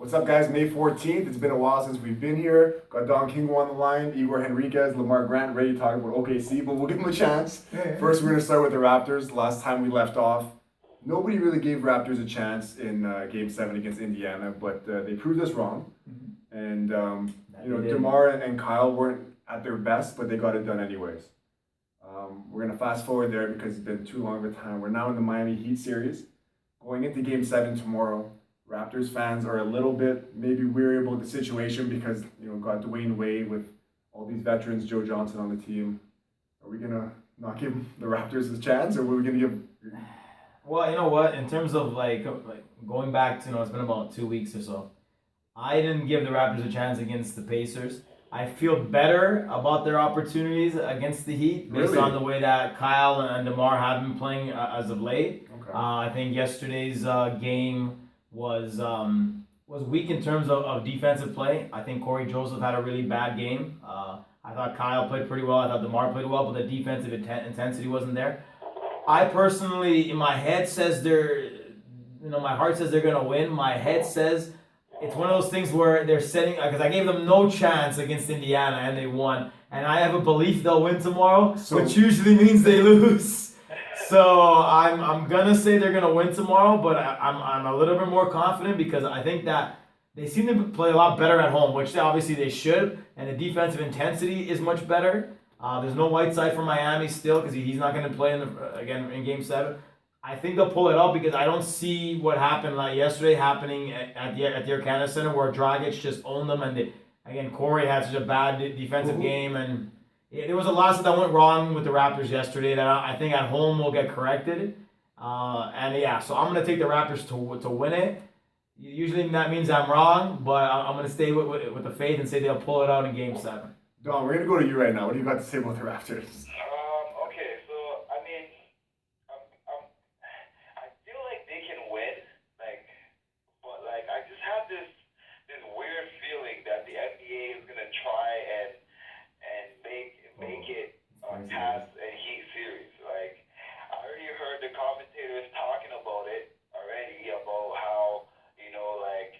What's up, guys? May 14th. It's been a while since we've been here. Got Don Kingo on the line, Igor Henriquez, Lamar Grant, ready to talk about OKC, but we'll give them a chance. First, we're going to start with the Raptors. Last time we left off, nobody really gave Raptors a chance in Game 7 against Indiana, but they proved us wrong. And, DeMar and Kyle weren't at their best, but they got it done anyways. We're going to fast forward there because it's been too long of a time. We're now in the Miami Heat series. Going into Game 7 tomorrow, Raptors fans are a little bit maybe weary about the situation because, got Dwayne Wade with all these veterans, Joe Johnson on the team. Are we going to not give the Raptors a chance, or are we going to give... Well, you know what? In terms of like going back to, it's been about 2 weeks or so. I didn't give the Raptors a chance against the Pacers. I feel better about their opportunities against the Heat based on the way that Kyle and DeMar have been playing as of late. Okay. I think yesterday's game was weak in terms of defensive play. I think Corey Joseph had a really bad game. I thought Kyle played pretty well. I thought DeMar played well, but the defensive intensity wasn't there. I personally, in my head says my heart says they're gonna win. My head says it's one of those things where they're setting, because I gave them no chance against Indiana and they won, and I have a belief they'll win tomorrow, which usually means they lose. So I'm gonna say they're gonna win tomorrow, but I'm a little bit more confident because I think that they seem to play a lot better at home, which obviously they should, and the defensive intensity is much better. There's no Whiteside for Miami still because he's not going to play again in Game 7. I think they'll pull it out because I don't see what happened yesterday happening at the Air Canada Center where Dragic just owned them, and Corey had such a bad defensive game, and there was a lot of stuff that went wrong with the Raptors yesterday that I think at home will get corrected. So I'm going to take the Raptors to win it. Usually that means I'm wrong, but I'm going to stay with the faith and say they'll pull it out in Game 7. Don, we're going to go to you right now. What do you got to say about the Raptors? Okay, so, I feel like they can win, but I just have this weird feeling that the NBA is going to try and make it past a Heat series. I already heard the commentators talking about it already, about how,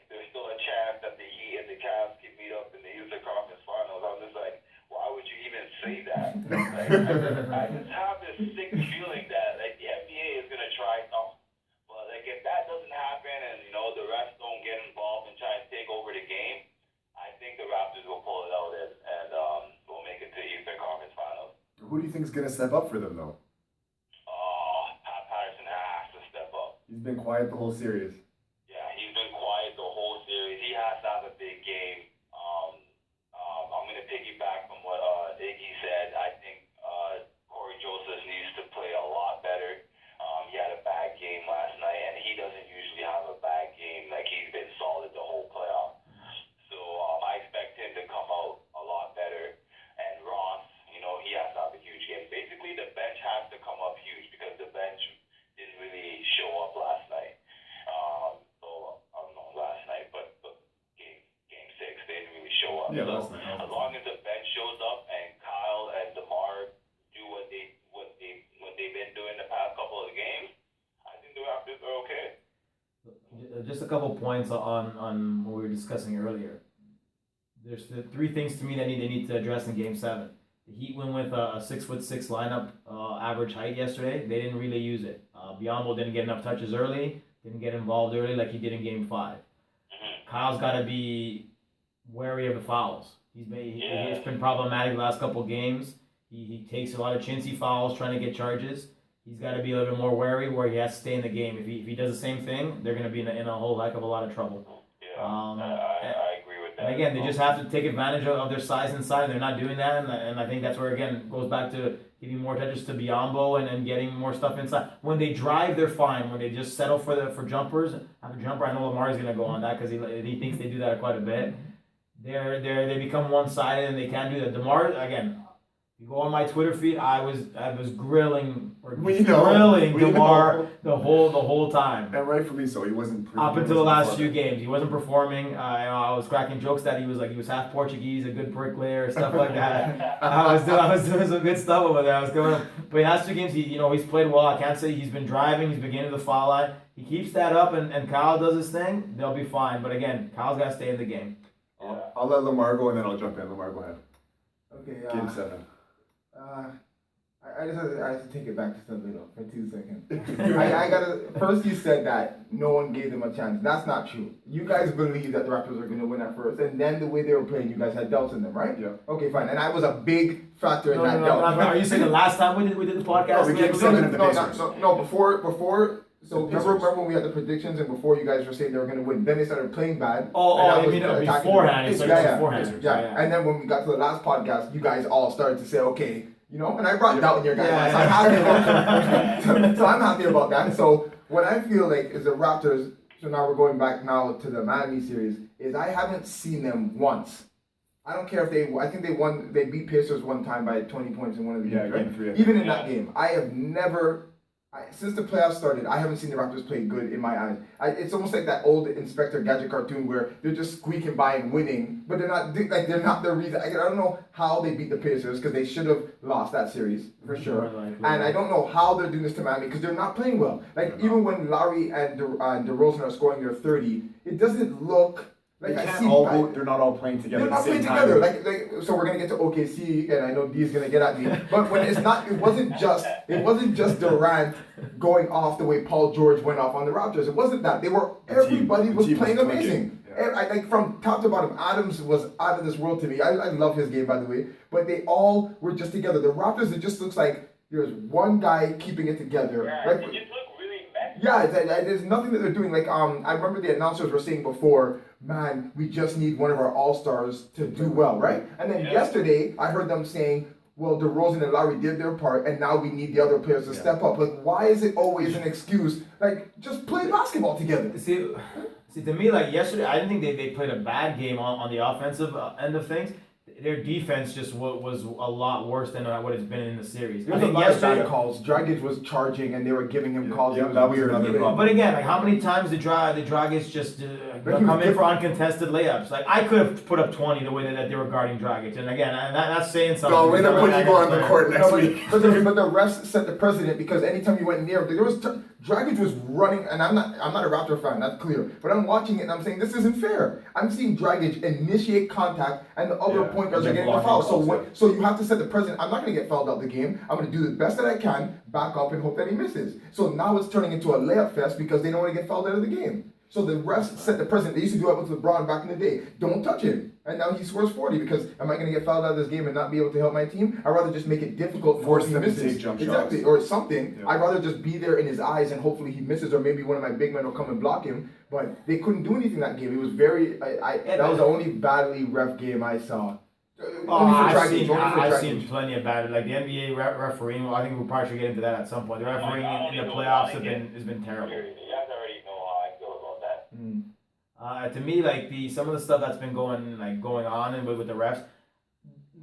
there's still a chance that the Heat and the Cavs can meet up in the Eastern Conference Finals. I'm just like, why would you even say that? I just have this sick feeling that the NBA is gonna try something, but if that doesn't happen and the refs don't get involved and try and take over the game, I think the Raptors will pull it out and we'll make it to the Eastern Conference Finals. Who do you think is gonna step up for them though? Pat Patterson has to step up. He's been quiet the whole series. Yeah, he's been quiet the whole series. He has to have a big game. I'm going to piggyback from what Iggy said. I think Corey Joseph needs to play a lot better. He had a bad game last night, and he doesn't usually have a bad game. He's been solid the whole playoff. So I expect him to come out a lot better. And Ross, he has to have a huge game. Basically, the bench has to come up huge because the bench didn't really show up last night. Last night, but game 6, they didn't really show up. Yeah, so last night. as long as the bench shows up and Kyle and DeMar do what they've been doing the past couple of games, I think the Raptors are okay. Just a couple points on what we were discussing earlier. There's the three things to me that they need to address in Game 7. The Heat went with a 6'6" lineup average height yesterday. They didn't really use it. Biyombo didn't get enough touches early. Didn't get involved early like he did in Game 5. Kyle's got to be wary of the fouls. He's been problematic the last couple games. He takes a lot of chintzy fouls trying to get charges. He's got to be a little bit more wary where he has to stay in the game. If he does the same thing, they're going to be in a whole heck of a lot of trouble. Yeah, I agree with that. And again, they just have to take advantage of their size inside. They're not doing that, and I think that's where, again, goes back to giving more touches to Biyombo and getting more stuff inside. When they drive, they're fine. When they just settle for jumpers, have a jumper, I know Lamar's going to go on that because he thinks they do that quite a bit. They become one-sided and they can't do that. DeMar, again, You go on my Twitter feed, I was grilling We know. DeMar the whole time. And rightfully so. He wasn't Up until the last few games, he wasn't performing. I was cracking jokes that he was half Portuguese, a good bricklayer, stuff like that. I was doing some good stuff over there. I was going, but in the last 2 games, he's played well. I can't say he's been driving. He's been getting to the foul line. He keeps that up, and Kyle does his thing. They'll be fine. But again, Kyle's got to stay in the game. I'll let Lamar go and then I'll jump in. Lamar, go ahead. Okay. Game 7. I have to take it back just a little for 2 seconds. I gotta. First, you said that no one gave them a chance. That's not true. You guys believed that the Raptors were going to win at first, and then the way they were playing, you guys had doubts in them, right? Yeah. Okay, fine. And I was a big factor in that doubt. No. Are you saying the last time we did the podcast? No, we gave 7 in the Pacers. No. Before. So The Pacers. remember when we had the predictions and before you guys were saying they were going to win, then they started playing bad. You mean beforehand? Beforehand. Yeah. And then when we got to the last podcast, you guys all started to say, okay, and I brought doubt in your guys' minds. So I'm happy about that. So I'm happy about that. So what I feel like is the Raptors, so now we're going back now to the Miami series, is I haven't seen them once. I don't care if I think they beat Pacers one time by 20 points in one of the games, right? Game 3. Even in that game, I have never, since the playoffs started, I haven't seen the Raptors play good in my eyes. It's almost like that old Inspector Gadget cartoon where they're just squeaking by and winning, but they're not the reason. I don't know how they beat the Pacers because they should have lost that series for sure. And I don't know how they're doing this to Miami because they're not playing well. Even when Lowry and DeRozan are scoring their 30, it doesn't look. They're not all playing together. They're not playing together. So we're gonna get to OKC, and I know D's gonna get at me. But when it wasn't just Durant going off the way Paul George went off on the Raptors. It wasn't that. Everybody was playing amazing. Yeah. From top to bottom, Adams was out of this world to me. I love his game, by the way. But they all were just together. The Raptors, it just looks like there's one guy keeping it together. Yeah, it just looked really messy. Yeah, there's nothing that they're doing. I remember the announcers were saying before, man, we just need one of our all-stars to do well, right? And then yesterday, I heard them saying, well, DeRozan and Lowry did their part, and now we need the other players to step up. Why is it always an excuse? Just play basketball together. See, to me, yesterday, I didn't think they played a bad game on the offensive end of things. Their defense just was a lot worse than what it's been in the series. There was a lot of bad calls. Dragic was charging, and they were giving him calls. Yeah, that was another problem. But again, how many times did Dragic just come in for uncontested layups? I could have put up 20 the way that they were guarding Dragic. And again, that's saying something. No, we're going to put Igor on the court next week. But the refs set the precedent because anytime you went near, Dragic was running, and I'm not a Raptor fan, that's clear. But I'm watching it and I'm saying this isn't fair. I'm seeing Dragic initiate contact, and the other point guards are getting a foul. So you have to set the precedent. I'm not going to get fouled out the game. I'm going to do the best that I can, back up, and hope that he misses. So now it's turning into a layup fest because they don't want to get fouled out of the game. So the refs set the precedent. They used to do it with LeBron back in the day. Don't touch him. And now he scores 40 because am I going to get fouled out of this game and not be able to help my team? I'd rather just make it difficult force him them to to take jump exactly, shots. or something. Yeah. I'd rather just be there in his eyes and hopefully he misses, or maybe one of my big men will come and block him. But they couldn't do anything that game. It was very. That was the only badly ref game I saw. I've seen plenty of bad. The NBA refereeing. I think we probably should get into that at some point. The refereeing in the playoffs has been terrible. You guys already know how I feel about that. To me, some of the stuff that's been going on and with the refs.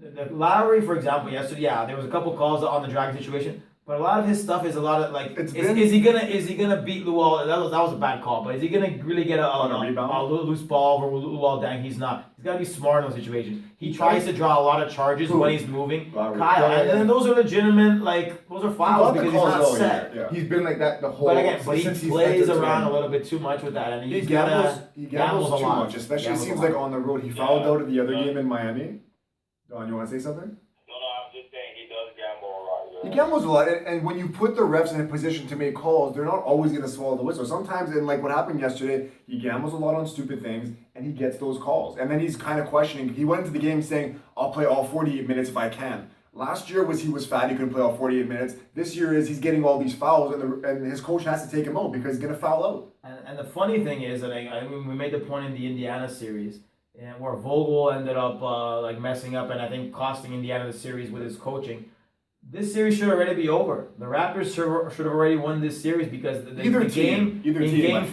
The Lowry, for example, yesterday, there was a couple calls on the Dragon situation. But a lot of his stuff is a lot of is he gonna beat Luol? That was a bad call. But is he gonna really get a loose ball over Luol Deng? He's not. He's gotta be smart in those situations. He tries to draw a lot of charges when he's moving. Kyle, and then those are legitimate. Those are fouls because he's not set. Yeah. He's been like that the whole. But again, he plays around a little bit too much with that, and he gambles a too lot. much. Especially it seems like on the road. He fouled out of the other game in Miami. Don, you want to say something? He gambles a lot, and when you put the refs in a position to make calls, they're not always going to swallow the whistle. Sometimes, and what happened yesterday, he gambles a lot on stupid things, and he gets those calls. And then he's kind of questioning. He went into the game saying, I'll play all 48 minutes if I can. Last year he was fat, he couldn't play all 48 minutes. This year he's getting all these fouls, and his coach has to take him out because he's going to foul out. And the funny thing is, we made the point in the Indiana series, and where Vogel ended up messing up and I think costing Indiana the series with his coaching. This series should already be over. The Raptors should have already won this series because in game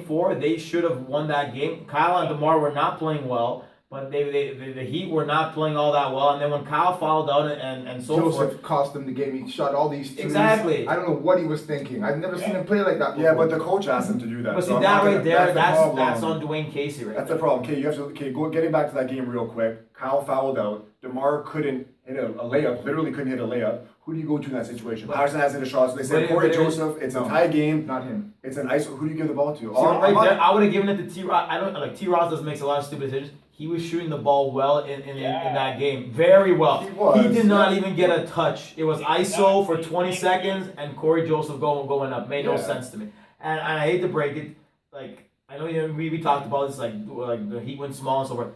four, they should have won that game. Kyle and DeMar were not playing well, But the Heat were not playing all that well, and then when Kyle fouled out and so Joseph forth, cost him the game. He shot all these threes. Exactly. I don't know what he was thinking. I've never seen him play like that before. Yeah, but the coach asked him to do that. but see so I'm that not right gonna- there, the problem. that's on Dwayne Casey right That's there. the problem. Okay, you have to. Okay, getting back to that game real quick. Kyle fouled out. DeMar couldn't hit a layup. Literally couldn't hit a layup. Who do you go to in that situation? Patterson hasn't hit a shot, so they said But- Corey but- Joseph. It's a No. tie game. Not him. It's an ice. Who do you give the ball to? See, right there, I would have given it to T. Ross. I don't like T. Ross does makes a lot of stupid decisions. He was shooting the ball well in that game, very well. He was, did not yeah. even get a touch. It was ISO for 20 seconds and Corey Joseph going up. Made no Yeah. sense to me. And I hate to break it, like I know we talked about this like the Heat went small and so forth.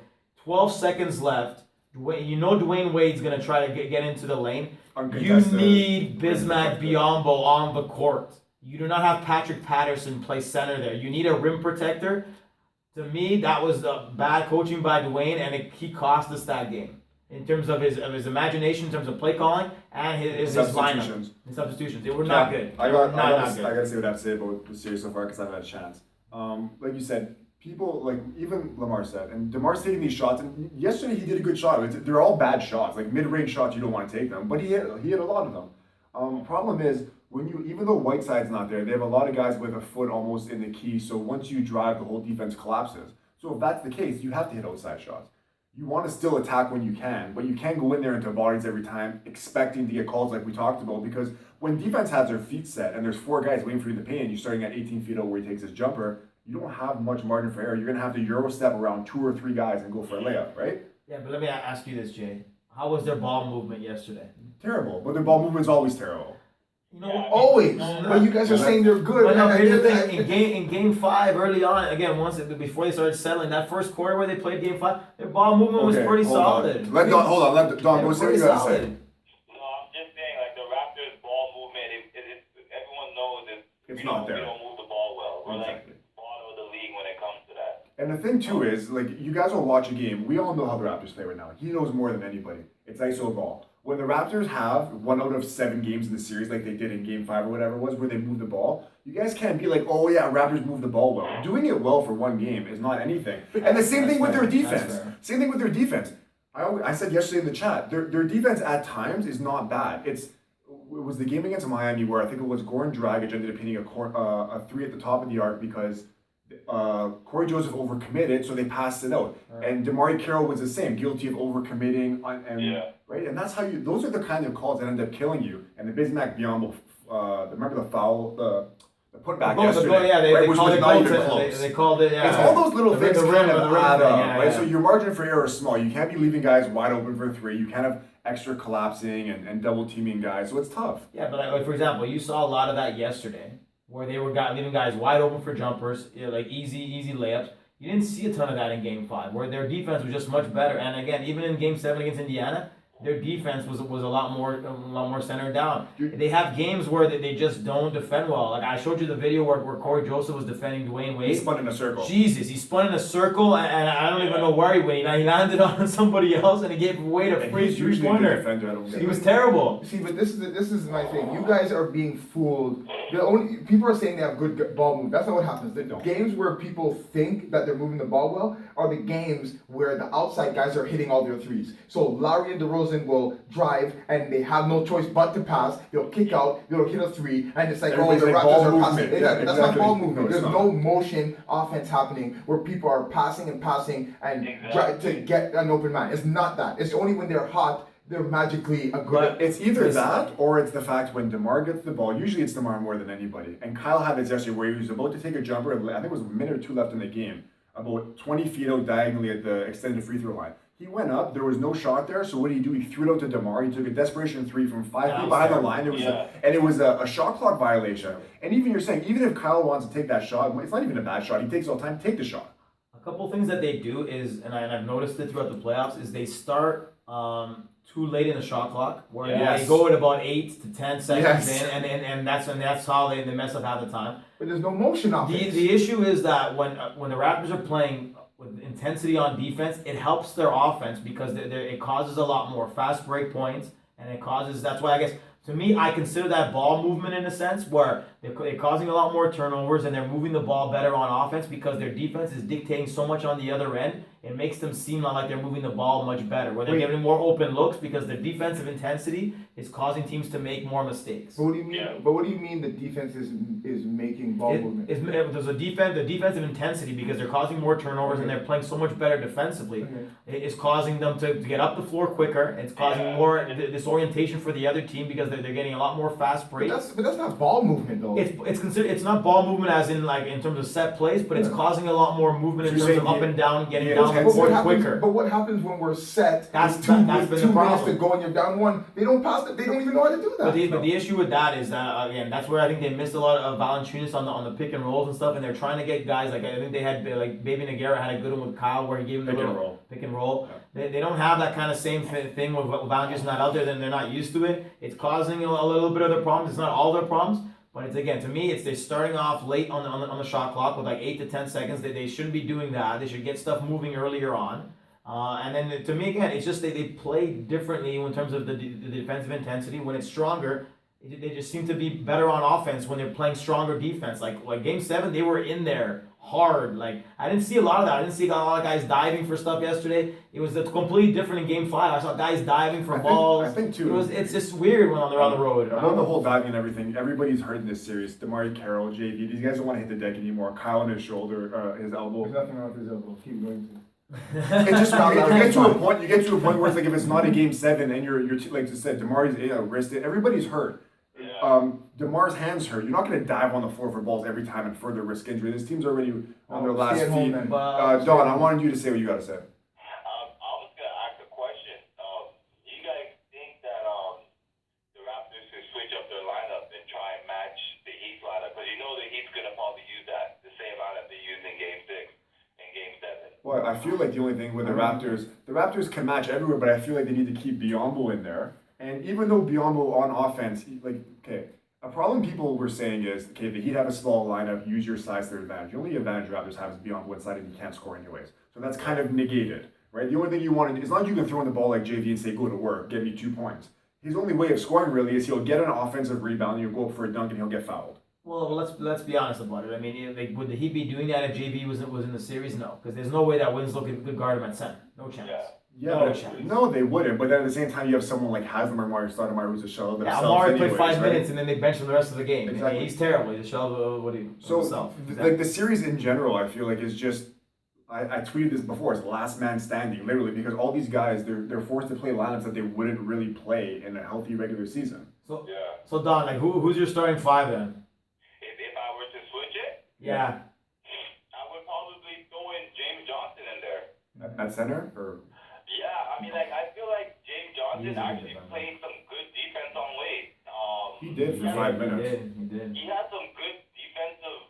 12 seconds left. Dwayne Wade's gonna try to get into the lane. You Uncontested. need Bismack Biyombo on the court. You do not have Patrick Patterson play center there. You need a rim protector. To me, that was bad coaching by Dwayne, and he cost us that game in terms of his imagination, in terms of play calling, and his lineup. Substitutions. His substitutions. They were not good. I They were gotta good. say what I have to say about the series so far because I've had a chance. Like you said, people like even Lamar said, and DeMar's taking these shots. And yesterday he did a good shot. They're all bad shots, like mid-range shots. You don't want to take them, but he hit a lot of them. Problem is even though Whiteside's not there, they have a lot of guys with a foot almost in the key. So once you drive, the whole defense collapses. So if that's the case, you have to hit outside shots. You want to still attack when you can, but you can't go in there into bodies every time expecting to get calls like we talked about, because when defense has their feet set and there's 4 guys waiting for you in the paint and you're starting at 18 feet out where he takes his jumper, you don't have much margin for error. You're going to have to Euro step around 2 or 3 guys and go for a layup, right? Yeah, but let me ask you this, Jay. How was their ball movement yesterday? Terrible. But their ball movement's always terrible. You know what? Always. No, no. But you guys are saying they're good. But no, and here's the I- thing. In game 5, early on, again, before they started settling, that first quarter where they played game 5, their ball movement was pretty hold solid. On. Let Don They go were say what pretty you got to solid. say. No, I'm just saying, like the Raptors' ball movement. Everyone knows that It's not there. We don't move the ball well. We're Exactly. like bottom of the league when it comes to that. And the thing too is, like, you guys will watch a game. We all know how the Raptors play right now. He knows more than anybody. It's ISO ball. When the Raptors have 1 out of 7 games in the series, like they did in Game 5 or whatever it was, where they moved the ball, you guys can't be like, oh yeah, Raptors move the ball well. Doing it well for 1 game is not anything. And the same thing with their defense. Same thing with their defense. I said yesterday in the chat, their defense at times is not bad. It was the game against Miami where I think it was Goran Dragic ended up hitting a 3 at the top of the arc because Corey Joseph overcommitted, so they passed it out. Right. And DeMar Carroll was the same, guilty of overcommitting, Yeah. right? And that's how those are the kind of calls that end up killing you. And the Bismack Biyombo, remember the foul, the putback yesterday, yeah, they right, which called was it. not even close. They called it. Yeah. It's all those little The things rim, kind of the rim add thing, up, yeah, right? yeah. So your margin for error is small. You can't be leaving guys wide open for 3. You can't have extra collapsing and double teaming guys. So it's tough. Yeah, but like for example, you saw a lot of that yesterday, where they were leaving guys wide open for jumpers, like easy layups. You didn't see a ton of that in Game 5, where their defense was just much better. And again, even in Game 7 against Indiana, their defense was a lot more centered down. They have games where they just don't defend well. Like I showed you the video where Corey Joseph was defending Dwayne Wade. He spun in a circle. Jesus, he spun in a circle, and I don't even know where he went. He landed on somebody else, and he gave Wade a And free he's usually a good three-pointer. defender. I don't get He it. was terrible. See, but this is my thing. You guys are being fooled. The only people are saying they have good ball move. That's not what happens. The No. games where people think that they're moving the ball well are the games where the outside guys are hitting all their threes. So Lowry and DeRozan will drive, and they have no choice but to pass. They'll kick out. They'll hit a 3, and it's like, Everybody's the like Raptors ball are movement. passing. Yeah, That's not exactly. ball No, movement. it's There's not. no motion offense happening where people are passing and passing and try Exactly. to get an open man. It's not that. It's only when they're hot they're magically a good. But It's either Listen. that or it's the fact when DeMar gets the ball, usually it's DeMar more than anybody. And Kyle had this yesterday where he was about to take a jumper, I think it was a minute or 2 left in the game, about 20 feet out diagonally at the extended free throw line. He went up, there was no shot there, so what did he do? He threw it out to DeMar, he took a desperation 3 from 5 feet behind the line, and it was a shot clock violation. And even you're saying, even if Kyle wants to take that shot, it's not even a bad shot, he takes all the time, take the shot. A couple things that they do is, and I've noticed it throughout the playoffs, is they start too late in the shot clock, where Yes. they go at about 8 to 10 seconds Yes. in, and that's how they mess up half the time. But there's no motion offense. The issue is that when the Raptors are playing with intensity on defense, it helps their offense because it causes a lot more fast break points, and it causes. That's why I guess to me I consider that ball movement in a sense where They're causing a lot more turnovers, and they're moving the ball better on offense because their defense is dictating so much on the other end. It makes them seem like they're moving the ball much better, where they're giving more open looks because their defensive intensity is causing teams to make more mistakes. But what do you mean? Yeah. But what do you mean the defense is making ball movement? There's the defensive intensity because they're causing more turnovers and they're playing so much better defensively. It's causing them to get up the floor quicker. It's causing more disorientation for the other team because they're getting a lot more fast breaks. But that's not ball movement though. It's not ball movement as in terms of set plays, but it's causing a lot more movement in So terms you're of up saying and down, getting yeah, down the but court happens, quicker. But what happens when we're set? That's with been two the minutes problem. to go and you're down one. They don't pass it. They don't even know how to do that. But the issue with that is that again, that's where I think they missed a lot of Valanciunas on the pick and rolls and stuff, and they're trying to get guys like I think they had like Baby Nagara had a good one with Kyle where he gave him the pick and roll. Yeah. They don't have that kind of same thing with Valanciunas not out there, then they're not used to it. It's causing a little bit of their problems. It's not all their problems. But it's again, to me, they're starting off late on the shot clock with like 8 to 10 seconds. They shouldn't be doing that. They should get stuff moving earlier on. And then to me again, it's just they play differently in terms of the defensive intensity. When it's stronger, they just seem to be better on offense when they're playing stronger defense. Like Game 7, they were in there hard. Like I didn't see a lot of that. I didn't see a lot of guys diving for stuff yesterday. It was completely different in Game 5. I saw guys diving for balls. I think too. It's just weird when they're on the road. About the whole diving and everything, everybody's hurt in this series. Damari Carroll, JV, these guys don't want to hit the deck anymore. Kyle on his shoulder, his elbow. There's nothing wrong with his elbow. Keep going. It just you get to a point. You get to a point where it's like if it's not a Game 7 and you're like you said, Damari's wrist, everybody's hurt. DeMar's hands hurt. You're not going to dive on the floor for balls every time and further risk injury. This team's already on their last stay at home, feet. then. Don, I wanted you to say what you got to say. I was gonna ask a question. Do you guys think that the Raptors should switch up their lineup and try and match the Heat's lineup? Because you know the Heat's gonna probably use the same lineup they used in Game 6 and Game 7. Well, I feel like the only thing with the Raptors can match everywhere, but I feel like they need to keep Biyombo in there. And even though Biyombo on offense, a problem people were saying is, the Heat have a small lineup, use your size to their advantage. The only advantage Raptors have is Biyombo inside and you can't score anyways. So that's kind of negated, right? The only thing you want to do, as long as you can throw in the ball like JV and say, go to work, get me 2 points. His only way of scoring really is he'll get an offensive rebound, you'll go up for a dunk and he'll get fouled. Well, let's be honest about it. I mean, would the Heat be doing that if JV was in the series? No, because there's no way that Winslow could guard him at center. No chance. No, they wouldn't. But then at the same time, you have someone like Haslam or Mario Stoudemire who's a shell of themselves. Amari played 5 right? minutes and then they benched him the rest of the game. Exactly. I mean, he's terrible. He's a shell of himself. Exactly. Like the series in general, I feel like is just. I tweeted this before. It's last man standing, literally, because all these guys they're forced to play lineups that they wouldn't really play in a healthy regular season. So Don, like who's your starting 5 then? If I were to switch it, Yeah. I would probably throw in James Johnson in there. At center or. Yeah, I mean, I feel like James Johnson actually played some good defense on Wade. He did for 5 minutes. He did. He had some good defensive,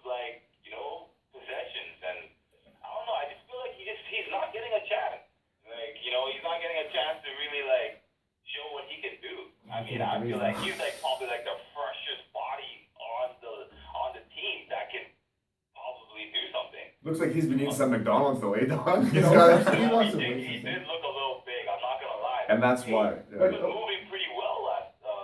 possessions, and I don't know. I just feel like he's not getting a chance. He's not getting a chance to really show what he can do. I mean, I feel like he's probably the freshest body on the team that can probably do something. Looks like he's been eating some McDonald's though, eh, Don? He wants to win. He did look a little big. I'm not gonna lie. And that's why. He was moving pretty well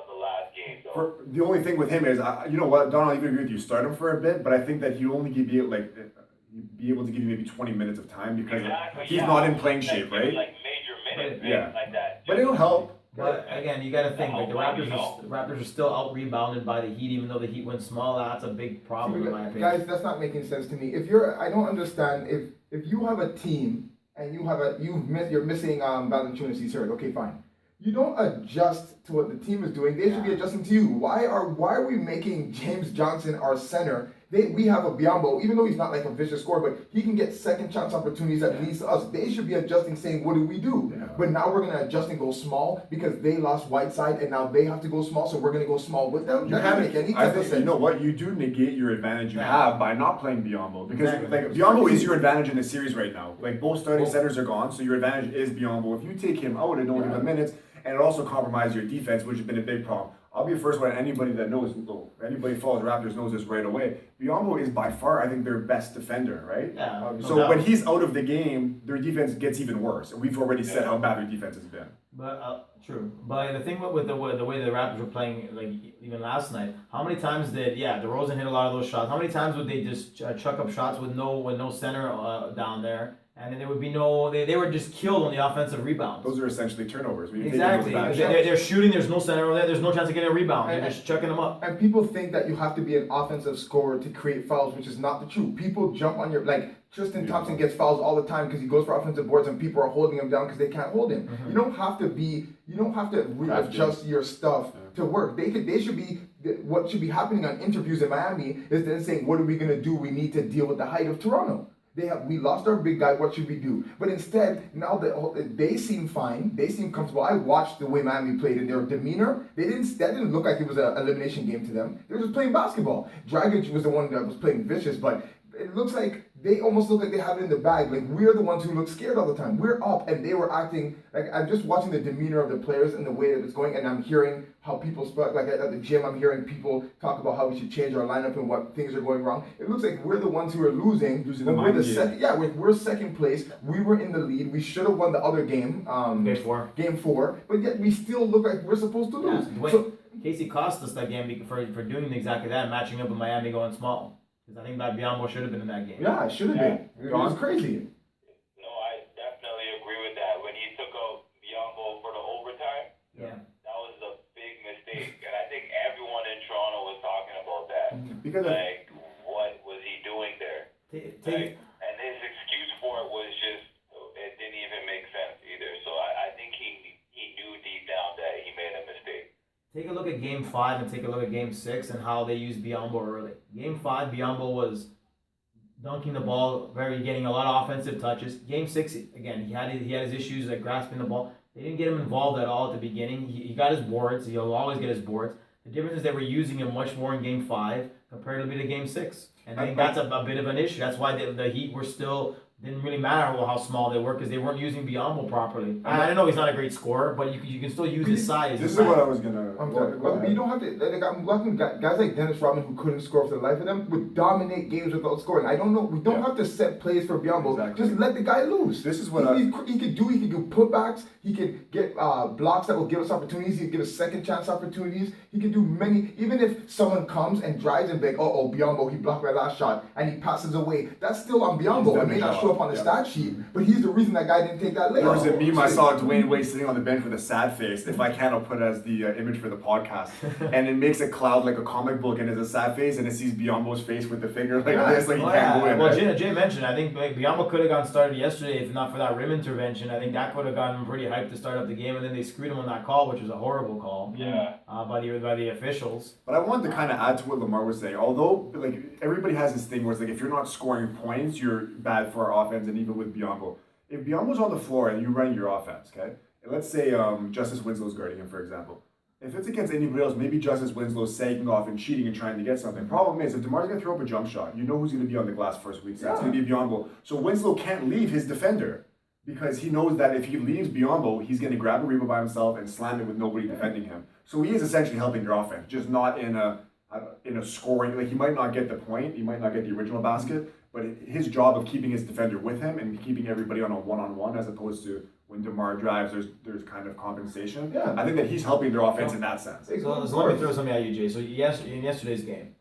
the last game, though. The only thing with him is, you know what, Don, I'll even agree with you. Start him for a bit, but I think that he'll only be able to give you maybe 20 minutes of time because he's not in playing shape, right? Major minutes, Yeah. like that. But it'll help. But again, you got to think the Raptors are still out rebounded by the Heat, even though the Heat went small. That's a big problem in my opinion. Guys, that's not making sense to me. I don't understand if you have a team and you're missing Valanciunas, he's hurt. Okay, fine. You don't adjust to what the team is doing. They should be adjusting to you. Why are we making James Johnson our center? We have a Biyombo, even though he's not like a vicious scorer, but he can get second chance opportunities that leads to us. They should be adjusting, saying, what do we do? Yeah. But now we're going to adjust and go small because they lost Whiteside and now they have to go small, so we're going to go small with them. That doesn't make any sense. You know what? You do negate your advantage you have by not playing Biyombo because Exactly. Biyombo is your advantage in the series right now. Both starting centers are gone, so your advantage is Biyombo. If you take him out and don't give him minutes, and it also compromises your defense, which has been a big problem. I'll be the first one. Anybody that knows, anybody who follows Raptors knows this right away. Biyombo is by far, I think, their best defender, right? Yeah. So when he's out of the game, their defense gets even worse, and we've already said how bad their defense has been. But true. But the thing with the way the Raptors were playing, like even last night, how many times did DeRozan hit a lot of those shots? How many times would they just chuck up shots with no center down there, and then there would be they were just killed on the offensive rebounds. Those are essentially turnovers. When you take Exactly. those bad They're shooting. There's no center over there. There's no chance of getting a rebound. They're just chucking them up. And people think that you have to be an offensive scorer to create fouls, which is not the truth. People jump on your Tristan Thompson gets fouls all the time because he goes for offensive boards and people are holding him down because they can't hold him. You don't have to readjust your stuff to work. They should be what should be happening on interviews in Miami is then saying, what are we gonna do? We need to deal with the height of Toronto. We lost our big guy. What should we do? But instead, now they seem fine. They seem comfortable. I watched the way Miami played and their demeanor. That didn't look like it was an elimination game to them. They were just playing basketball. Dragic was the one that was playing vicious, but it looks like they almost look like they have it in the bag. Like we're the ones who look scared all the time. We're up, and they were acting like I'm just watching the demeanor of the players and the way that it's going, and I'm hearing how people spoke. Like at the gym, I'm hearing people talk about how we should change our lineup and what things are going wrong. It looks like we're the ones who are losing. the We're the mind second. Yeah, we're second place. We were in the lead. We should have won the other game. Game 4. But yet we still look like we're supposed to lose. Casey cost us that game for doing exactly that, matching up with Miami going small. Because I think that Biombo should have been in that game. Yeah, it should have been. It was crazy. No, I definitely agree with that. When he took out Biombo for the overtime, that was a big mistake. And I think everyone in Toronto was talking about that. Because what was he doing there? And his excuse for it was just, it didn't even make sense either. So I think he knew deep down that he made a mistake. Take a look at Game 5 and take a look at Game 6 and how they used Biombo early. Game 5, Biombo was dunking the ball, getting a lot of offensive touches. Game 6, again, he had his issues like grasping the ball. They didn't get him involved at all at the beginning. He got his boards. He'll always get his boards. The difference is they were using him much more in Game 5 comparatively to Game 6. And I think that's a bit of an issue. That's why the Heat were still... Didn't really matter how small they were because they weren't using Biombo properly. I know he's not a great scorer, but you can still use his size. This is what I was gonna. You don't have to. I'm watching guys like Dennis Rodman who couldn't score for the life of them would dominate games without scoring. I don't know. We don't have to set plays for Biombo. Exactly. Just let the guy loose. This is what he could do. He could do putbacks. He could get blocks that will give us opportunities. He could give us second chance opportunities. He could do many. Even if someone comes and drives and be like, Biombo, he blocked my last shot and he passes away. That's still on Biombo. It may not show up on the stat sheet, but he's the reason that guy didn't take that layup. There was a meme I saw of Dwayne Wade sitting on the bench with a sad face. If I can, I'll put it as the image for the podcast. And it makes a cloud like a comic book, and it's a sad face, and it sees Biombo's face with the finger like this, like he can't go in. Well, Jay mentioned, I think Biombo could have gotten started yesterday if not for that rim intervention. I think that could have gotten him pretty hyped to start up the game, and then they screwed him on that call, which was a horrible call. By the officials. But I wanted to kind of add to what Lamar was saying. Although, like, everybody has this thing where it's like if you're not scoring points, you're bad for our offense, and even with Biombo. If Biombo's on the floor and you're running your offense, okay? And let's say Justice Winslow's guarding him, for example. If it's against anybody else, maybe Justice Winslow's sagging off and cheating and trying to get something. Problem is, if DeMar's going to throw up a jump shot, you know who's going to be on the glass first week. So that's going to be Biombo. So Winslow can't leave his defender because he knows that if he leaves Biombo, he's going to grab a rebound by himself and slam it with nobody defending him. So he is essentially helping your offense, just not in a scoring. Like, he might not get the point, he might not get the original basket, but his job of keeping his defender with him and keeping everybody on a one-on-one as opposed to when DeMar drives, there's kind of compensation. Yeah. I think that he's helping their offense in that sense. So let me throw something at you, Jay. So in yesterday's game,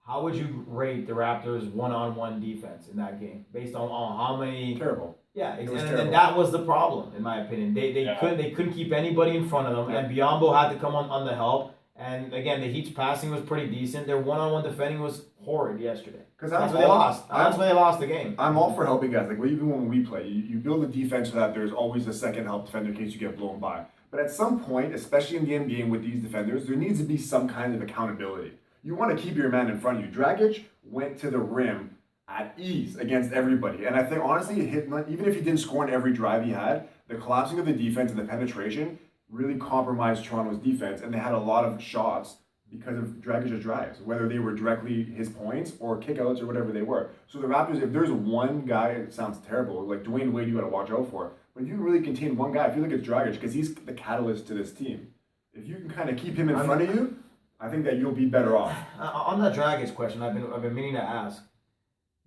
how would you rate the Raptors' one-on-one defense in that game based on how many? Terrible. Yeah, and that was the problem, in my opinion. They couldn't keep anybody in front of them, and Biombo had to come on the help. And again, the Heat's passing was pretty decent. Their one-on-one defending was horrid yesterday. Because that's why they lost. That's why they lost the game. I'm all for helping guys. Like, even when we play, you build a defense so that there's always a second help defender in case you get blown by. But at some point, especially in the end game with these defenders, there needs to be some kind of accountability. You want to keep your man in front of you. Dragic went to the rim at ease against everybody. And I think, honestly, even if he didn't score on every drive he had, the collapsing of the defense and the penetration really compromised Toronto's defense, and they had a lot of shots because of Dragic's drives, whether they were directly his points or kickouts or whatever they were. So the Raptors, if there's one guy, it sounds terrible, like Dwayne Wade you got to watch out for, but if you really contain one guy, I feel like it's Dragic because he's the catalyst to this team. If you can kind of keep him in front of you, I think that you'll be better off. On that Dragic question, I've been meaning to ask.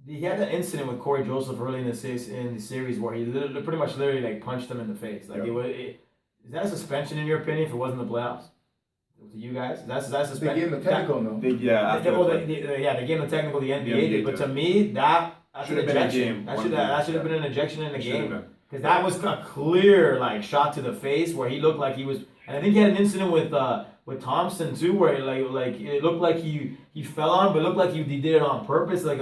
He had an incident with Corey Joseph early in the series where he pretty much literally like punched him in the face. Like Is that a suspension in your opinion if it wasn't the playoffs? To you guys, that's They suspension. gave him the technical, no? They gave the technical, the NBA NBA did, but did. to me that's Should an have been a ejection. game. That One should game, have been an yeah. ejection in the It should have game. been. Because that was a clear shot to the face where he looked like he was, and I think he had an incident with Thompson too, where like it looked like he fell on, but it looked like he did it on purpose. Like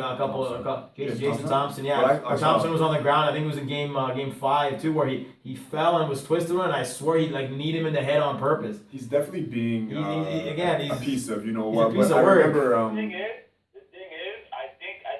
Jason Thompson, yeah. I saw Thompson was on the ground. I think it was in game 5 too, where he fell and was twisted on, and I swear he kneed him in the head on purpose. He's definitely being He's a piece of he's what. a piece But of I work. remember. The thing is, I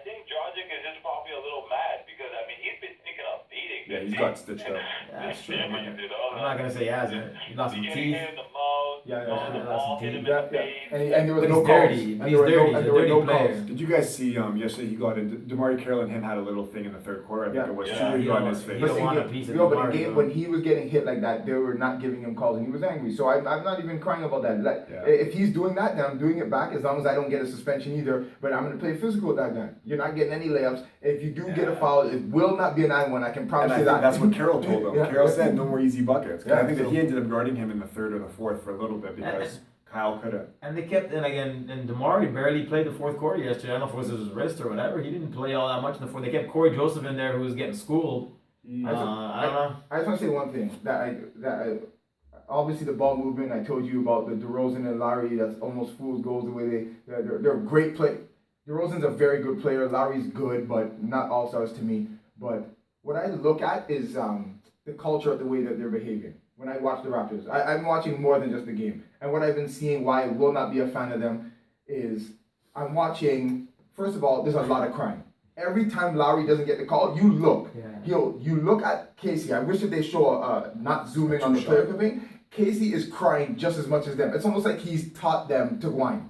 think Dragic is just probably a little mad because I mean he's been taking a beating. Yeah, he's got stitched up. Yeah, that's true. I'm I'm not gonna say he hasn't. He lost some Getting teeth. him in the mouth, Yeah, throwing the yeah, ball, that's hit him in Yeah, the yeah. face. And there was But no he's calls. dirty. And He's there were dirty. no, and He's there a were no dirty player. calls. Did you guys see yesterday he got in DeMar Carroll and him had a little thing in the third quarter? I think Yeah. it was Yeah, shooting he on don't- his face. he don't But want a in piece of but DeMar, in game, though. when he was getting hit like that, they were not giving him calls, and he was angry. So I'm not even crying about that. Like, Yeah. if he's doing that, then I'm doing it back as long as I don't get a suspension either. But I'm going to play physical with that guy. You're not getting any layups. If you do get a foul, it will not be an I-1. I can And promise I you think that. that's what Carroll told him. Yeah. Carroll said no more easy buckets. 'Cause Yeah, I think that so- he ended up guarding him in the third or the fourth for a little bit because Kyle could have. And they kept, and again, and DeMar barely played the fourth quarter yesterday. I don't know if it was his wrist or whatever. He didn't play all that much in the fourth. They kept Corey Joseph in there, who was getting schooled. I don't know. I just want to say one thing obviously the ball movement. I told you about the DeRozan and Lowry. That's almost fool's goals the way they're great play. DeRozan's a very good player. Lowry's good, but not all stars to me. But what I look at is the culture of the way that they're behaving. When I watch the Raptors, I'm watching more than just the game. And what I've been seeing, why I will not be a fan of them, is I'm watching. First of all, there's a lot of crying. Every time Lowry doesn't get the call, you look. Yeah. You look at Casey. I wish that they show not zoom in on the player clipping. Casey is crying just as much as them. It's almost like he's taught them to whine.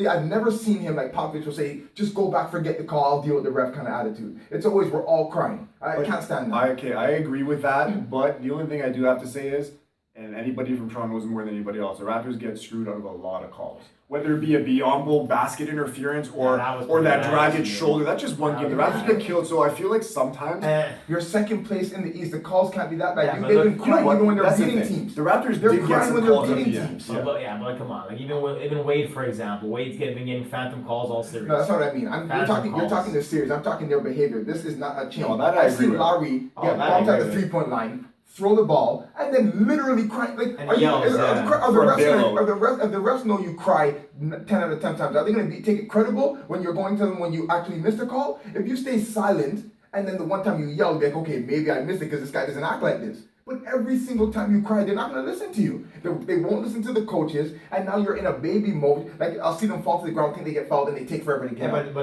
I've never seen him like Popovich will say, just go back, forget the call, I'll deal with the ref kind of attitude. It's always we're all crying. I can't stand that. I agree with that, but the only thing I do have to say is, and anybody from Toronto knows more than anybody else, the Raptors get screwed out of a lot of calls. Whether it be a beyond goal basket interference or that was that pretty Dragic bad. shoulder, that's just one That game. The was Raptors bad. get killed, so I feel like sometimes. You're second place in the East. The calls can't be that bad. Yeah, but They've look, been crying even when they're That's the beating thing. teams. The Raptors They're did get crying some when they're calls at beating the end. teams. Yeah. But come on, like even Wade, for example, Wade's been getting phantom calls all series. No, that's not what I mean. You're Phantom talking calls. the series. I'm talking their behavior. This is not a change. No, that I I've agree seen with. Lowry get that I bumped at agree the with. 3-point line, throw the ball, and then literally cry. Like, And are you? yells, Are yeah. the For a refs? bailout. If the refs know you cry 10 out of 10 times, are they going to take it credible when you're going to them when you actually missed a call? If you stay silent and then the one time you yell, be like, okay, maybe I missed it because this guy doesn't act like this. But every single time you cry, they're not going to listen to you. They won't listen to the coaches, and now you're in a baby mode. Like, I'll see them fall to the ground, think they get fouled, and they take forever to get up.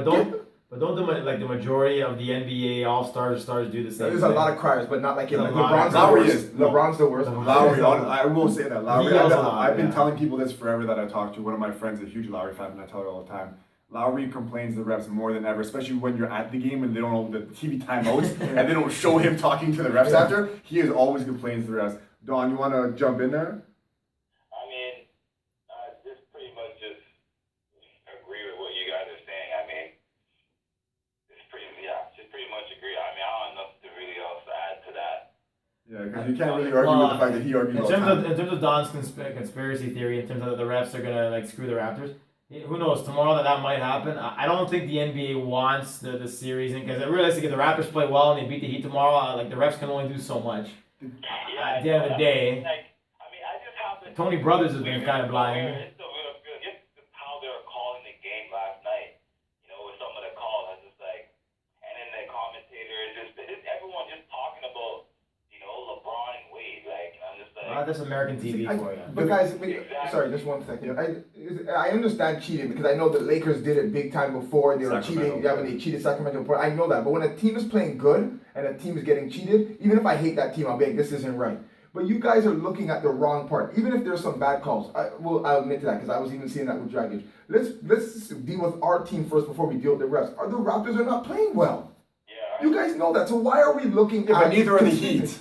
But don't the majority of the NBA All Stars do the same? There's a lot of criers, but not like him. Like There's a lot. LeBron's the Lowry worst. is- no. LeBron's the worst. Lowry, I will say that. Lowry, He yells a lot, I've been yeah. telling people this forever that I talk to. One of my friends, a huge Lowry fan, and I tell her all the time. Lowry complains to the refs more than ever, especially when you're at the game and they don't know the TV timeouts and they don't show him talking to the refs after. He is always complains to the refs. Don, you want to jump in there? I mean, just pretty much just agree with what you guys are saying. I mean, just pretty much agree. I mean, I don't have nothing to really else to add to that. Yeah, because you can't really argue with the fact that he argues all the time. In terms of Don's conspiracy theory, in terms of the refs are gonna screw the Raptors, who knows? Tomorrow that might happen. I don't think the NBA wants the series in because realistically, if the Raptors play well and they beat the Heat tomorrow, the refs can only do so much. At the end of the day, I just have to. Tony Brothers has been kind of blind. It's a little good. Just how they were calling the game last night. You know, with some of the calls, I just like, and then the commentators, just everyone just talking about, LeBron and Wade. Like, and I'm just like. That's American TV for you. But guys, sorry, just 1 second. I understand cheating because I know the Lakers did it big time before. They were cheating. Yeah, when they cheated Sacramento. I know that. But when a team is playing good and a team is getting cheated, even if I hate that team, I'll be like, this isn't right. But you guys are looking at the wrong part. Even if there's some bad calls, I'll admit to that because I was even seeing that with Dragic. Let's deal with our team first before we deal with the refs. The Raptors are not playing well. Yeah. You guys know that. So why are we looking at? But neither are the Heat.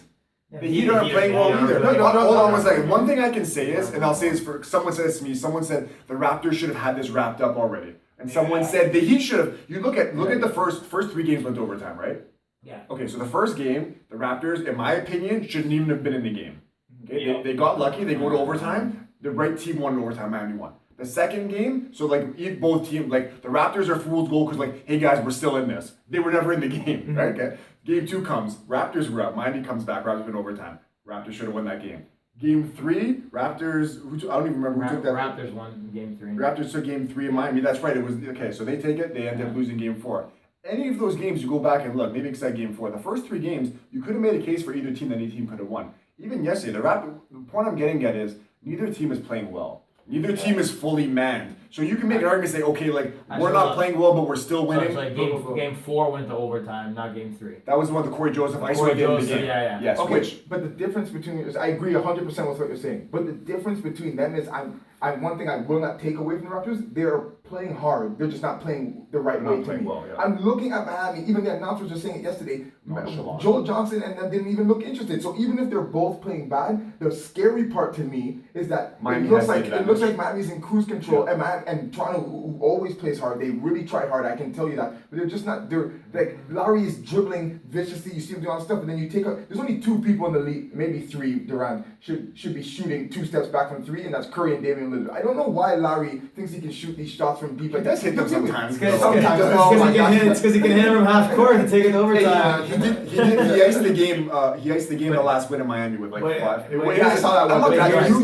The Heat aren't playing well either. Hold on 1 second. One thing I can say is, and I'll say this for someone said this to me. Someone said the Raptors should have had this wrapped up already, and someone said the Heat should have. You look at the first 3 games went to overtime, right? Yeah. Okay, so the first game, the Raptors, in my opinion, shouldn't even have been in the game. Okay, Yeah. they got lucky. They go to overtime. The right team won in overtime. Miami won. The second game, so like both teams, like the Raptors are fool's gold because like, hey guys, we're still in this. They were never in the game, right? Okay. Game 2 comes. Raptors were up. Miami comes back. Raptors win overtime. Raptors should have won that game. Game 3, Raptors. I don't even remember who took that. Raptors won game 3. Raptors took game 3 in Miami. That's right. It was okay. So they take it. They end up losing game 4. Any of those games, you go back and look. Maybe except game 4. The first 3 games, you could have made a case for either team that any team could have won. Even yesterday, the point I'm getting at is neither team is playing well. Neither team is fully manned. So you can make an argument and say, okay, like we're not playing well, but we're still winning. So it's like game 4 went to overtime, not game 3. That was the one the Corey Joseph isolated in the game. Yeah. Yes, Okay, but the difference between I agree 100% with what you're saying. But the difference between them is I'm one thing I will not take away from the Raptors. They're playing hard. They're just not playing the right way. playing well, yeah. I'm looking at Miami. Even the announcers were saying it yesterday. Nonchalant. Joel Johnson and them didn't even look interested. So even if they're both playing bad, the scary part to me is that Miami it looks has like the advantage. Miami's in cruise control, and Toronto, who always plays hard, they really try hard. I can tell you that, but they're just not. They're like Lowry is dribbling viciously. You see him doing all this stuff, and then you take a. There's only 2 people in the league, maybe 3. Durant should be shooting 2 steps back from 3, and that's Curry and Damian Lillard. I don't know why Lowry thinks he can shoot these shots from deep. He does hit them sometimes. It's Sometimes. Oh my gosh. because he can hit from half court and take it to overtime. He iced the game. He iced the game the last win in Miami with like 5. Yeah, I saw that one.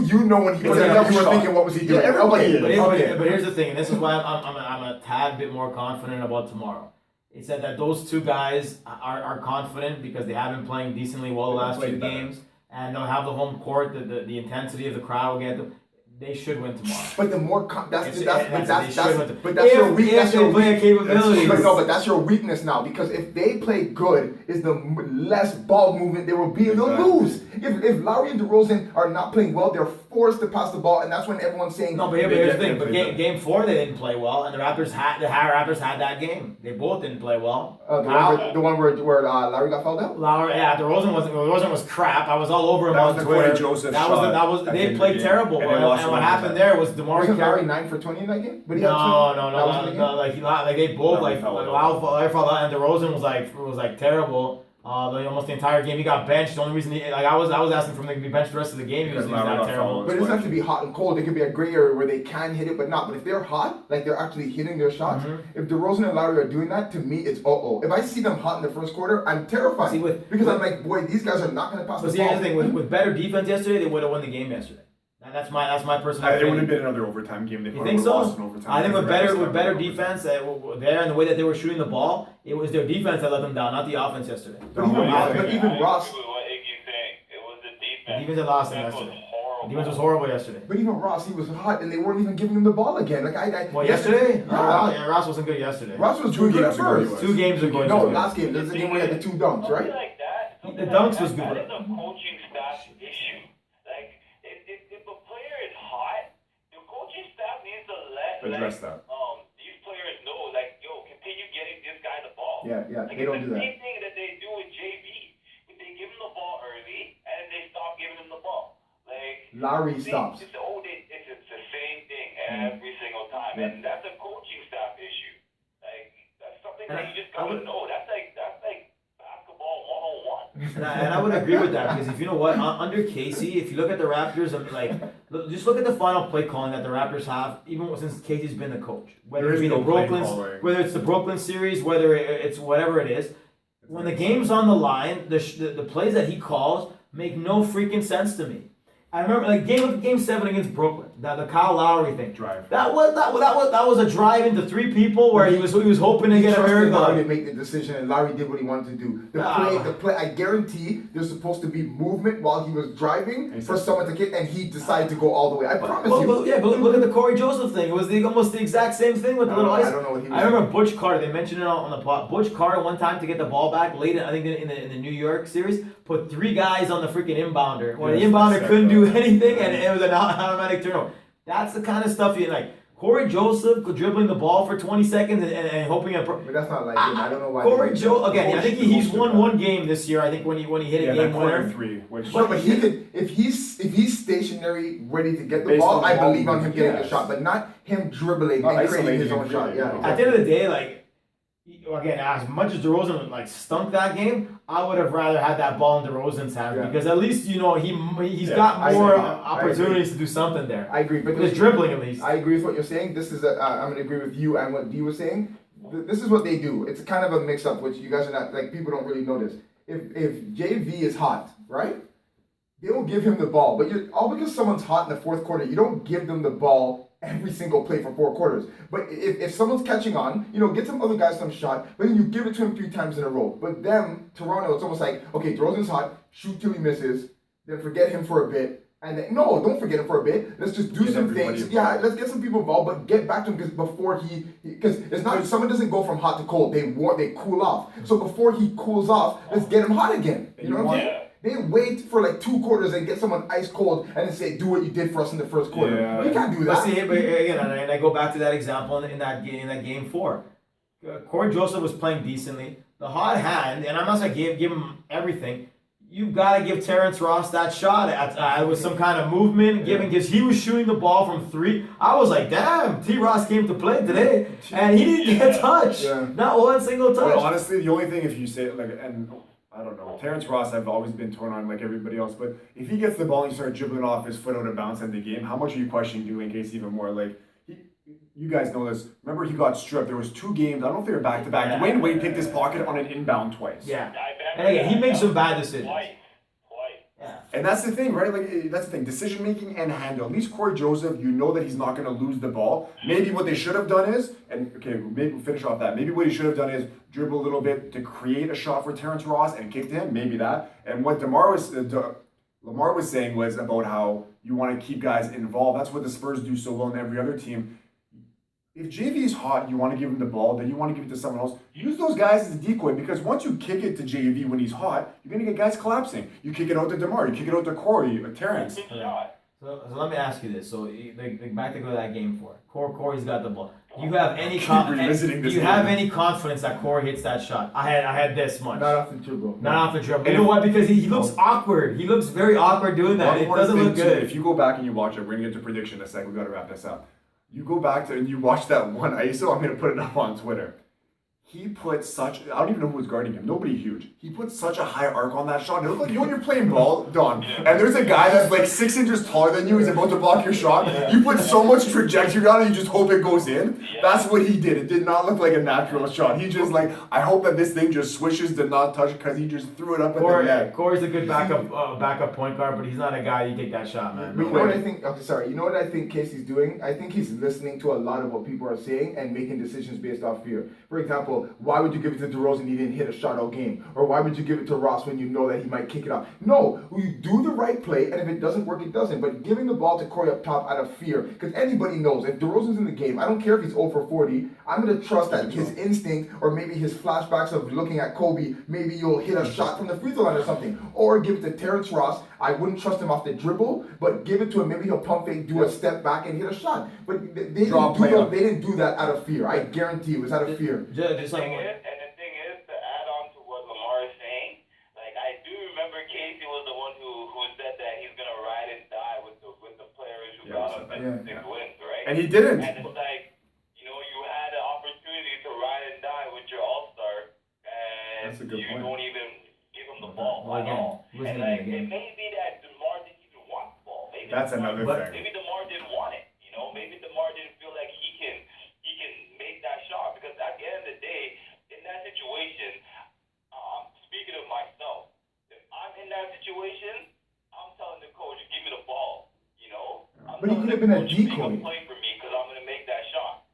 You know when he put it up, you were thinking, what was he doing? Yeah, everybody is. But here's the thing, and this is why I'm a tad bit more confident about tomorrow. It's that those 2 guys are confident because they have been playing decently well the last 2 games, and they'll have the home court. The intensity of the crowd will get them. They should win tomorrow. But the more that's your weakness. But that's your weakness now, because if they play good, is the less ball movement there will be, and they'll lose. If Lowry and DeRozan are not playing well, they're forced to pass the ball, and that's when everyone's saying. No, but here's the thing. But game 4 they didn't play well, and the Raptors had that game. They both didn't play well. The one where Lowry got fouled out. DeRozan was crap. I was all over him That on was the Twitter. Corey Joseph shot. They played terrible. And they lost what happened there was DeMar Wasn't Lowry Carey. 9 for 20 in that game? But he Like they both Lowry like fell out. Lowry and DeRozan was like terrible. Almost the entire game he got benched. The only reason I was asking for him to be benched the rest of the game. He was that terrible. But it doesn't have to be hot and cold. It could be a gray area where they can hit it, but not. But if they're hot, like they're actually hitting their shots, if DeRozan and Lowry are doing that, to me, it's If I see them hot in the first quarter, I'm terrified. Because I'm like, boy, these guys are not going to pass the ball. Here's the thing. With better defense yesterday, they would have won the game yesterday. That's my personal opinion. It wouldn't have been another overtime game. They You think lost so? in overtime. I think with better defense there and the way that they were shooting the ball, it was their defense that let them down, not the offense yesterday. But even Ross. What Iggy's saying, it was the defense. The defense that lost them yesterday. The defense was horrible yesterday. But even Ross, he was hot, and they weren't even giving him the ball again. Yesterday? Yeah. Ross wasn't good yesterday. Ross was doing good at first. 2 games ago. No, last game. There's the game where he had the 2 dunks, right? Like that. The dunks was good. That is a coaching staff issue. Like, if a player is hot, the coaching staff needs to Address that. these players know, like, yo, continue getting this guy the ball. Yeah, Like, they don't it's do the that. same thing that they do with JB. They give him the ball early, and they stop giving him the ball. Like, Lowry stops. It's the same thing every single time, and that's a coaching staff issue. Like, that's something that you just gotta know. That's like basketball 101. And I would agree with that, because if you know what, under Casey, if you look at the Raptors, just look at the final play calling that the Raptors have, even since Casey's been the coach. Whether it's the Brooklyn series, whether it's whatever it is, when the game's on the line, the plays that he calls make no freaking sense to me. I remember game 7 against Brooklyn, the Kyle Lowry thing. Drive. That was a drive into 3 people where he was hoping to get a miracle. Lowry to make the decision, and Lowry did what he wanted to do. The play. I guarantee there's supposed to be movement while he was driving for someone to get, and he decided to go all the way. I promise you. But look at the Corey Joseph thing. It was almost the exact same thing with the little ice. I don't know what he was. I remember Butch Carter. They mentioned it on the pod. Butch Carter one time to get the ball back late. I think in the New York series, put 3 guys on the freaking inbounder. Where the inbounder couldn't do anything, and it was an automatic turnover. That's the kind of stuff you like. Corey Joseph dribbling the ball for 20 seconds and hoping. But that's not like him. I don't know why. Corey Joseph again. I think he's won 1 game this year. I think when he hit a game winner. 3. But he could if he's stationary, ready to get the ball. I believe on him getting a shot, but not him dribbling and creating his own shot. Yeah. At the end of the day, like again, as much as DeRozan like stunk that game, I would have rather had that ball in DeRozan's hands because at least he's got more opportunities to do something there. I agree, but with dribbling at least. I agree with what you're saying. This is I'm going to agree with you and what D was saying. This is what they do. It's kind of a mix-up, which you guys are not like. People don't really notice. If JV is hot, right? They will give him the ball, but all because someone's hot in the fourth quarter, you don't give them the ball every single play for 4 quarters. But if someone's catching on, get some other guys some shot, but then you give it to him 3 times in a row. But them, Toronto, it's almost like, okay, DeRozan's hot, shoot till he misses, then forget him for a bit. And then, no, don't forget him for a bit. Let's just do some things. Involved. Yeah, let's get some people involved, but get back to him because it's not, someone doesn't go from hot to cold. They cool off. So before he cools off, let's get him hot again. You know what I'm saying? They wait for like 2 quarters and get someone ice cold and then say, do what you did for us in the first quarter. Yeah. You can't do that. But see, again, and I go back to that example in that game 4. Corey Joseph was playing decently. The hot hand, and I'm not saying give him everything. You've got to give Terrence Ross that shot with some kind of movement, because he was shooting the ball from 3. I was like, damn, T. Ross came to play today, and he didn't get a touch. Yeah. Not one single touch. Well, honestly, the only thing, if you say I don't know. Terrence Ross, I've always been torn on like everybody else, but if he gets the ball and you start dribbling off his foot out of bounds in the game, how much are you questioning Dwayne Casey even more? Like, you guys know this. Remember, he got stripped. There was 2 games. I don't know if they were back to back. Dwayne Wade picked his pocket on an inbound twice. Yeah, and again, he makes some bad decisions. Yeah. And that's the thing, right? Like, that's the thing. Decision making and handle. At least Corey Joseph, you know that he's not going to lose the ball. Maybe what they should have done is, maybe we'll finish off that. Maybe what he should have done is dribble a little bit to create a shot for Terrence Ross and kick to him. Maybe that. And what Lamar was saying was about how you want to keep guys involved. That's what the Spurs do so well in every other team. If JV is hot, you want to give him the ball, then you want to give it to someone else. Use those guys as a decoy, because once you kick it to JV when he's hot, you're going to get guys collapsing. You kick it out to DeMar, you kick it out to Corey, or Terrence. So let me ask you this. So back to go to that game 4. Corey's got the ball. Do you have any confidence that Corey hits that shot? I had this much. Not off the dribble. Not off the dribble. You know what? Because he looks awkward. He looks very awkward doing that. It doesn't look good. If you go back and you watch it, we're going to get to prediction in a second. We've got to wrap this up. You go back and you watch that one ISO. I'm going to put it up on Twitter. He put I don't even know who was guarding him. Nobody huge. He put such a high arc on that shot. It looked like, when you're playing ball, Don, and there's a guy that's like 6 inches taller than you. He's about to block your shot. You put so much trajectory on it, you just hope it goes in. That's what he did. It did not look like a natural shot. He just I hope that this thing just swishes, did not touch, because he just threw it up in the net. Corey's a good backup point guard, but he's not a guy you take that shot, man. But you know what I think? Okay, sorry. You know what I think Casey's doing? I think he's listening to a lot of what people are saying and making decisions based off fear. For example, why would you give it to DeRozan, he didn't hit a shot all game? Or why would you give it to Ross when you know that he might kick it off? No, you do the right play, and if it doesn't work, it doesn't. But giving the ball to Corey up top out of fear, because anybody knows, if DeRozan's in the game, I don't care if he's 0 for 40, I'm going to trust that his instinct, or maybe his flashbacks of looking at Kobe, maybe you'll hit a shot from the free throw line or something. Or give it to Terrence Ross. I wouldn't trust him off the dribble, but give it to him, maybe he'll pump fake, do a step back, and hit a shot. But they didn't do that out of fear. I guarantee it was out of fear. And he didn't. And it's like, you had an opportunity to ride and die with your all-star, and don't even give him the ball at all. And it may be that DeMar didn't even want the ball. That's another thing. Maybe DeMar didn't want it. Maybe DeMar didn't feel like he can make that shot, because at the end of the day, in that situation, speaking of myself, if I'm in that situation, I'm telling the coach, give me the ball. But he could have been a decoy. Play for me, because I'm gonna make that shot.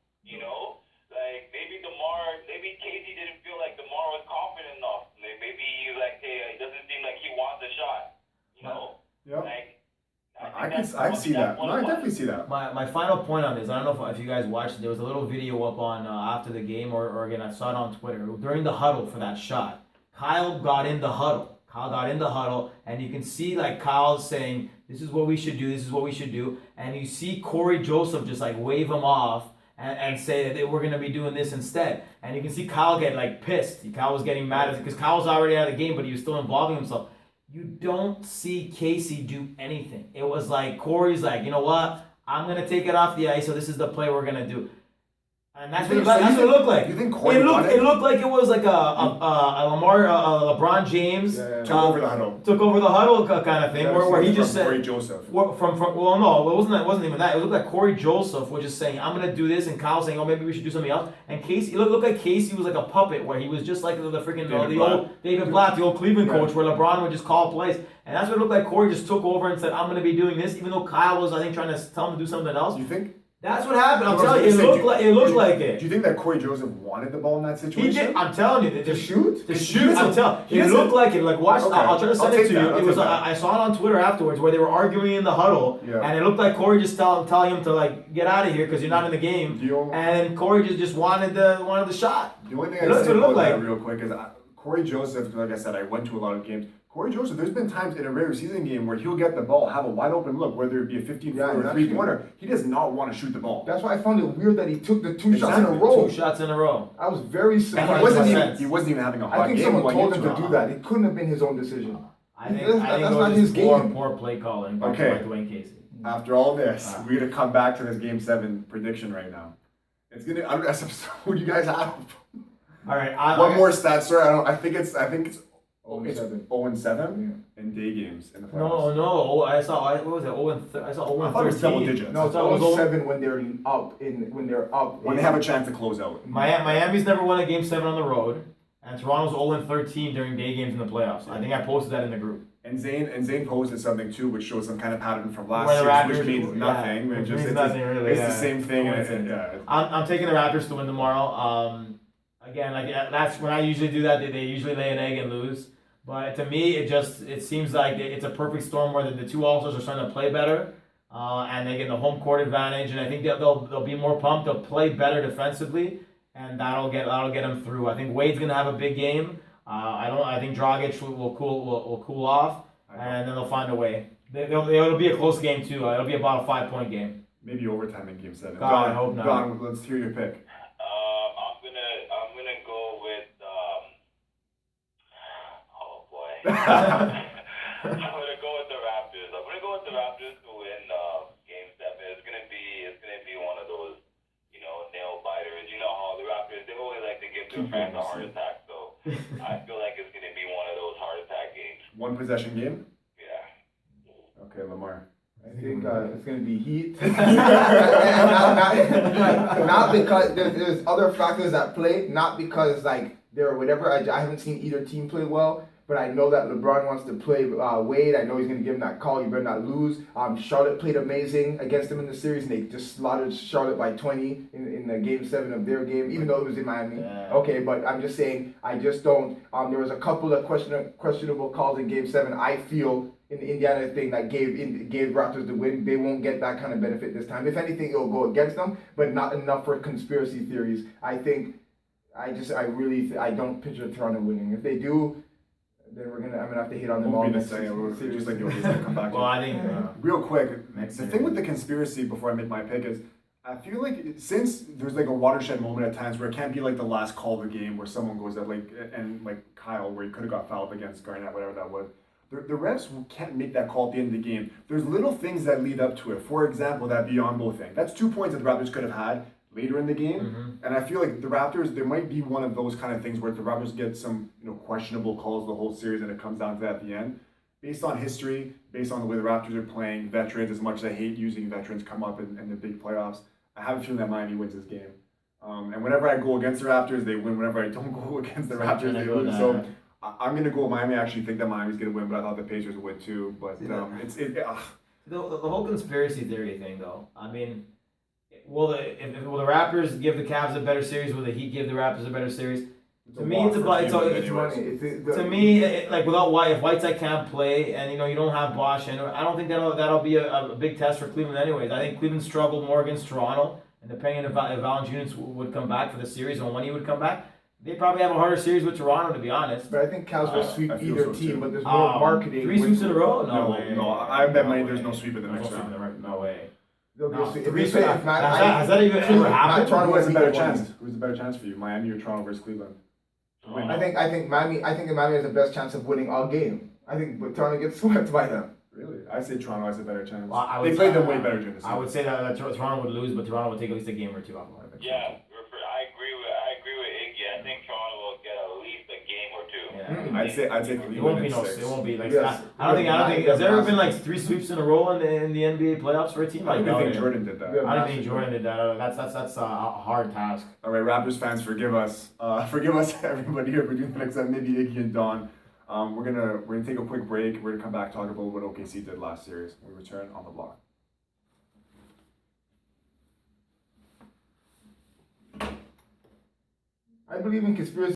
Maybe Casey didn't feel like DeMar was confident enough. Maybe he's like, hey, it doesn't seem like he wants a shot. I see that. No, I definitely see that. My final point on this, I don't know if you guys watched it, there was a little video up on after the game, or again, I saw it on Twitter, during the huddle for that shot. Kyle got in the huddle, and you can see Kyle saying, this is what we should do, and you see Corey Joseph just wave him off and say that we're going to be doing this instead. And you can see Kyle get pissed. Kyle was getting mad because Kyle was already out of the game, but he was still involving himself. You don't see Casey do anything. It was Corey's you know what? I'm going to take it off the ice, so this is the play we're going to do. And that's what it looked like. You think Corey won it looked like it was like a LeBron James took over the huddle. Took over the huddle kind of thing, where he just said Corey Joseph. No, it wasn't even that. It looked like Corey Joseph was just saying, I'm gonna do this, and Kyle saying, oh, maybe we should do something else. And Casey, it looked like Casey was like a puppet, where he was just like the freaking old David Blatt, the old Cleveland coach, where LeBron would just call plays. And that's what it looked like. Corey just took over and said, I'm gonna be doing this, even though Kyle was, I think, trying to tell him to do something else. You think? That's what happened. I'm telling you, it looked like it. Do you think that Corey Joseph wanted the ball in that situation? He did. I'm telling you, to shoot. I'm telling you, it looked like it. Like watch, okay. I'll try to send it to you. It was. I saw it on Twitter afterwards where they were arguing in the huddle, and it looked like Corey just telling him to like get out of here because you're not in the game. And Corey just wanted the shot. The only thing I say about that real quick is Corey Joseph. Like I said, I went to a lot of games. Corey Joseph, there's been times in a regular season game where he'll get the ball, have a wide open look, whether it be a 15-footer or a three-pointer. He does not want to shoot the ball. That's why I found it weird that he took the two shots in a row. 2 shots in a row. I was very surprised. He wasn't even having a hot game. I think someone told him to do that. It couldn't have been his own decision. I think that's it not was his game. Poor play calling by Dwayne Casey. After all this, we're gonna come back to this Game 7 prediction right now. It's gonna. Who do you guys have? All right. One more stat, sir. I think it's 0-7 in day games in the playoffs. No. I saw. What was it? 0-13. I saw 0-13. I thought it was double digits. No, it's 0-7 when they're up. When they have a chance to close out. Miami's never won a Game 7 on the road, and Toronto's 0-13 during day games in the playoffs. I think I posted that in the group. And Zane posted something too, which shows some kind of pattern from last year, which means nothing. It's the same thing. I'm taking the Raptors to win tomorrow. Again, that's when I usually do that. They usually lay an egg and lose. But to me, it seems like it's a perfect storm where the two All-Stars are starting to play better, and they get the home court advantage. And I think they'll be more pumped. They'll play better defensively, and that'll get them through. I think Wade's gonna have a big game. I think Dragic will cool off, and then they'll find a way. It'll be a close game too. It'll be about a 5-point game. Maybe overtime in Game 7. God, I hope not. Don, let's hear your pick. I'm gonna go with. Oh boy. I'm gonna go with the Raptors. I'm gonna go with the Raptors to win Game 7. It's gonna be one of those, nail biters. You know how the Raptors, they always like to give their fans a heart attack. So I feel like it's gonna be one of those heart attack games. One possession game. Yeah. Okay, Lamar. I think it's going to be Heat. not because there's other factors at play, not because they're whatever. I haven't seen either team play well, but I know that LeBron wants to play Wade. I know he's going to give him that call. You better not lose. Charlotte played amazing against them in the series, and they just slaughtered Charlotte by 20 in the Game 7 of their game, even though it was in Miami. Yeah. Okay, but I'm just saying, I just don't. There was a couple of questionable calls in Game 7. I feel in the Indiana thing that gave Raptors the win. They won't get that kind of benefit this time. If anything, it'll go against them, but not enough for conspiracy theories. I don't picture Toronto winning. If they do, then I'm gonna have to hit on them all next series. Just like you always come back to. Well, I think real quick, the thing with the conspiracy before I make my pick is, I feel like since there's a watershed moment at times where it can't be the last call of the game where someone goes that and Kyle where he could have got fouled against Garnett, whatever that was. The refs can't make that call at the end of the game. There's little things that lead up to it. For example, that Biyombo thing. That's 2 points that the Raptors could have had later in the game. Mm-hmm. And I feel like the Raptors, there might be one of those kind of things where the Raptors get some questionable calls the whole series and it comes down to that at the end. Based on history, based on the way the Raptors are playing, veterans, as much as I hate using veterans come up in the big playoffs, I have a feeling that Miami wins this game. And whenever I go against the Raptors, they win. Whenever I don't go against the Raptors, they lose. So I'm going to go with Miami. I actually think that Miami's going to win, but I thought the Pacers would win too. But the whole conspiracy theory thing, though. I mean, will the Raptors give the Cavs a better series? Will the Heat give the Raptors a better series? To me, it's money. To me, without White, if Whiteside can't play, and you don't have Bosch, and I don't think that'll be a big test for Cleveland, anyways. I think Cleveland struggled more against Toronto, and depending on if Valanciunas would come back for the series and when he would come back. They probably have a harder series with Toronto, to be honest. But I think Cavs will sweep either team, but there's more marketing. 3 sweeps in a row? No, I bet money there's no sweep in the next round. No way. Has that even ever happened? Toronto has a better chance. Who's the better chance for you, Miami or Toronto versus Cleveland? I think Miami has the best chance of winning all game. I think Toronto gets swept by them. Really? I say Toronto has a better chance. Well, they played them way better during the season. I would say that Toronto would lose, but Toronto would take at least a game or two off of it. Yeah, I'd say It won't Cleveland be in no. 6. It won't be like. Yes. I don't think. Yeah, Has there ever been massive. like 3 sweeps in a row in the NBA playoffs for a team? I don't Like, even no, think Jordan did that. Yeah. I don't think Jordan did that. That's a hard task. All right, Raptors fans, forgive us. Forgive us, everybody here, for doing the next time. Maybe Iggy and Don. We're gonna take a quick break. We're gonna come back, talk about what OKC did last series. We return on the block. I believe in conspiracy